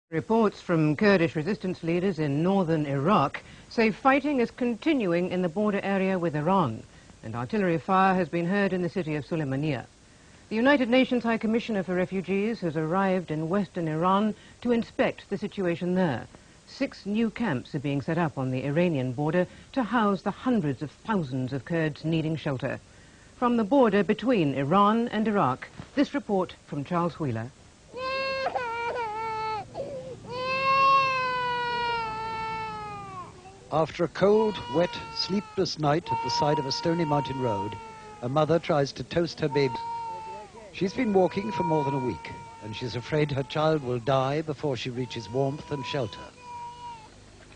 Reports from Kurdish resistance leaders in northern Iraq say fighting is continuing in the border area with Iran, and artillery fire has been heard in the city of Sulaymaniyah. The United Nations High Commissioner for Refugees has arrived in western Iran to inspect the situation there. 6 new camps are being set up on the Iranian border to house the hundreds of thousands of Kurds needing shelter. From the border between Iran and Iraq, this report from Charles Wheeler. After a cold, wet, sleepless night at the side of a stony mountain road, a mother tries to toast her baby. She's been walking for more than a week, and she's afraid her child will die before she reaches warmth and shelter.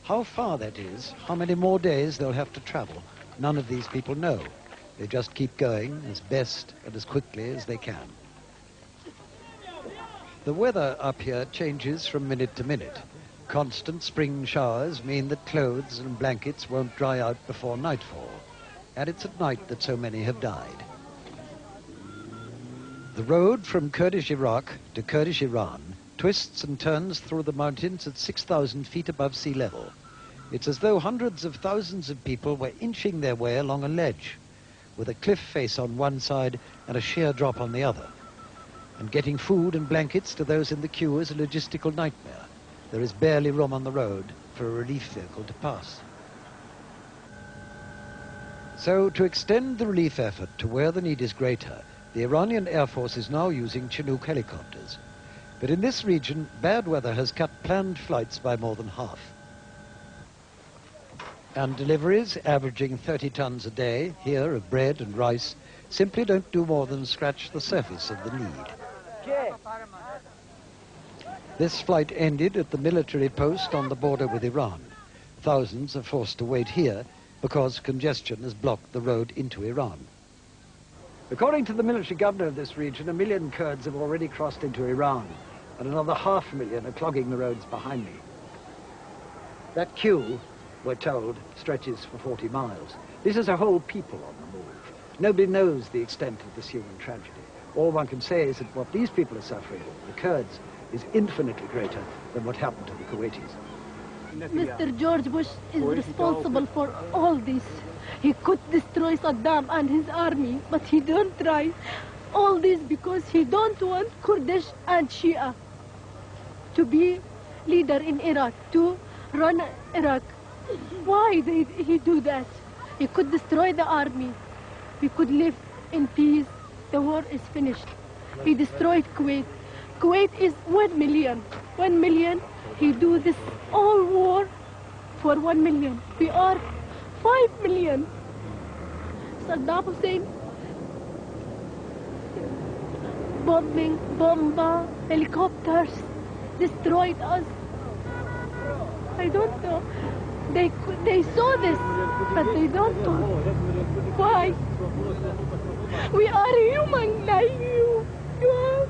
How far that is, how many more days they'll have to travel, none of these people know. They just keep going as best and as quickly as they can. The weather up here changes from minute to minute. Constant spring showers mean that clothes and blankets won't dry out before nightfall, and it's at night that so many have died. The road from Kurdish Iraq to Kurdish Iran twists and turns through the mountains at 6,000 feet above sea level. It's as though hundreds of thousands of people were inching their way along a ledge, with a cliff face on one side and a sheer drop on the other. And getting food and blankets to those in the queue is a logistical nightmare. There is barely room on the road for a relief vehicle to pass. So, to extend the relief effort to where the need is greater, the Iranian Air Force is now using Chinook helicopters. But in this region, bad weather has cut planned flights by more than half. And deliveries, averaging 30 tons a day, here of bread and rice, simply don't do more than scratch the surface of the need. This flight ended at the military post on the border with Iran. Thousands are forced to wait here because congestion has blocked the road into Iran. According to the military governor of this region, 1 million Kurds have already crossed into Iran, and another 500,000 are clogging the roads behind me. That queue, we're told, stretches for 40 miles. This is a whole people on the move. Nobody knows the extent of this human tragedy. All one can say is that what these people are suffering, the Kurds, is infinitely greater than what happened to the Kuwaitis. Mr. George Bush is responsible for all this. He could destroy Saddam and his army, but he don't try. All this because he don't want Kurdish and Shia to be leader in Iraq, to run Iraq. Why did he do that? He could destroy the army. We could live in peace. The war is finished. He destroyed Kuwait. Kuwait is 1 million. 1 million. He do this all war for 1 million. We are 5 million. Saddam Hussein bombing, bomba, helicopters destroyed us. I don't know. They saw this, but they don't know. Why? We are human like you. You are.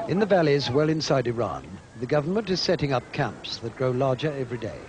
In the valleys well inside Iran, the government is setting up camps that grow larger every day.